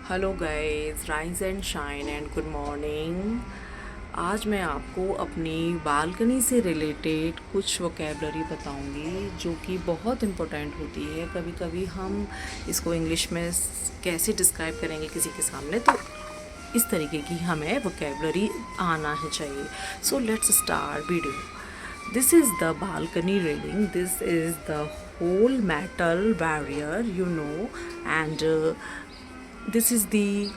Hello guys, rise and shine and good morning. आज मैं आपको अपनी बालकनी से रिलेटेड कुछ वोकेबलरी बताऊंगी जो कि बहुत इम्पोर्टेंट होती है। कभी कभी हम इसको इंग्लिश में कैसे डिस्क्राइब करेंगे किसी के सामने, तो इस तरीके की हमें वोकेबलरी आना है चाहिए। So let's start video. This is the balcony railing. This is the whole metal barrier, and this is the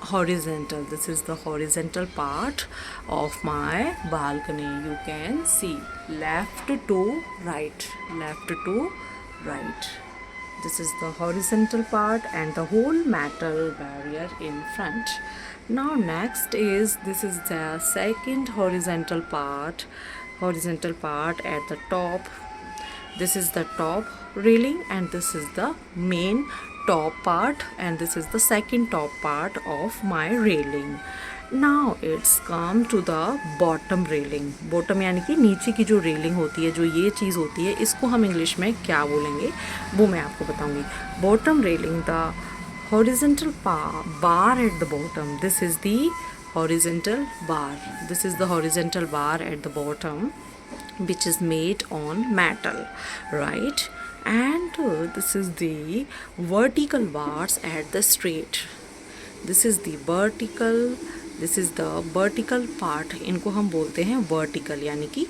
horizontal. This is the horizontal part of my balcony. You can see left to right, left to right. This is the horizontal part and the whole metal barrier in front. Now next is, this is the second horizontal part at the top. This is the top railing and this is the main top part, and this is the second top part of my railing. Now it's come to the bottom railing. Bottom यानी कि नीचे की जो railing होती है, जो ये चीज़ होती है, इसको हम इंग्लिश में क्या बोलेंगे वो मैं आपको बताऊंगी. Bottom railing, the horizontal bar at the bottom. This is the horizontal bar. This is the horizontal bar at the bottom, which is made on metal, right? And this is the vertical bars at the straight. This is the vertical part. इनको हम बोलते हैं vertical, यानी कि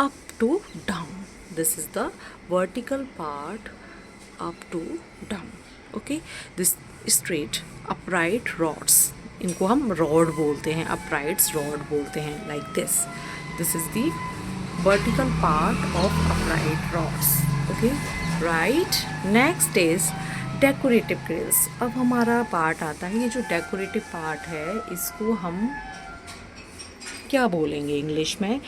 up to down. This is the vertical part, up to down. Okay, this straight upright rods, इनको हम rod बोलते हैं, upright rod बोलते हैं, like this. This is the vertical part of upright rods. Okay, right. Next is decorative grills. अब हमारा part आता है, ये जो decorative part है इसको हम क्या बोलेंगे इंग्लिश में.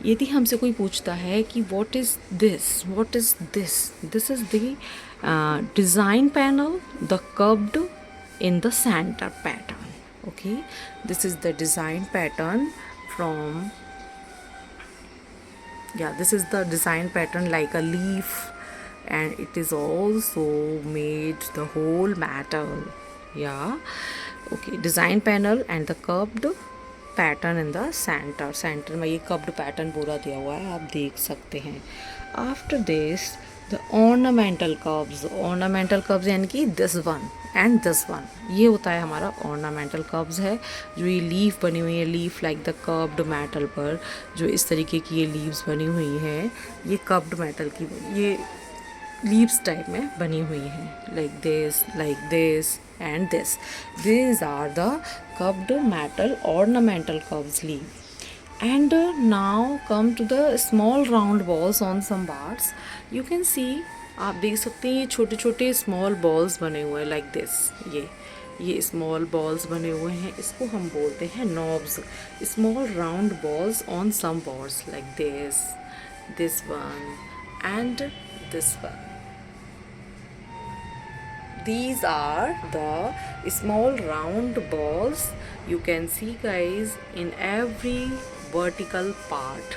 यदि हमसे कोई पूछता है कि what is this, this is the design panel, the curved in the center pattern. Okay, this is the design pattern from, this is the design pattern like a leaf, and it is also made the whole metal. Okay, design panel and the curved pattern in the center में ये curved pattern पूरा दिया हुआ है, आप देख सकते हैं. After this, the ornamental curves यानी कि this one and this one, ये होता है हमारा ornamental curves है. जो ये लीफ बनी हुई है, leaf like the curved metal पर जो इस तरीके की ये लीव्स बनी हुई हैं, ये कर्व्ड मेटल की ये लीव्स टाइप में बनी हुई हैं, like this and this. These are the curved metal ornamental curves leaf. And now come to the small round balls on some bars. You can see, आप देख सकते हैं ये छोटे छोटे स्मॉल बॉल्स बने हुए हैं, लाइक दिस. ये स्मॉल बॉल्स बने हुए हैं, इसको हम बोलते हैं knobs. Small round balls on some boards like this one and this one. These are the small round balls you can see, guys, in every vertical part.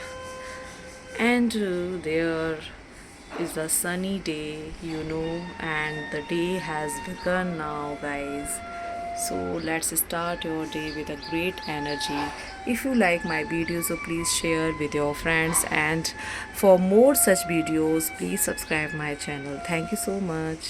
And there is a sunny day, and the day has begun now, guys. So let's start your day with a great energy. If you like my videos, so please share with your friends, and for more such videos please subscribe my channel. Thank you so much.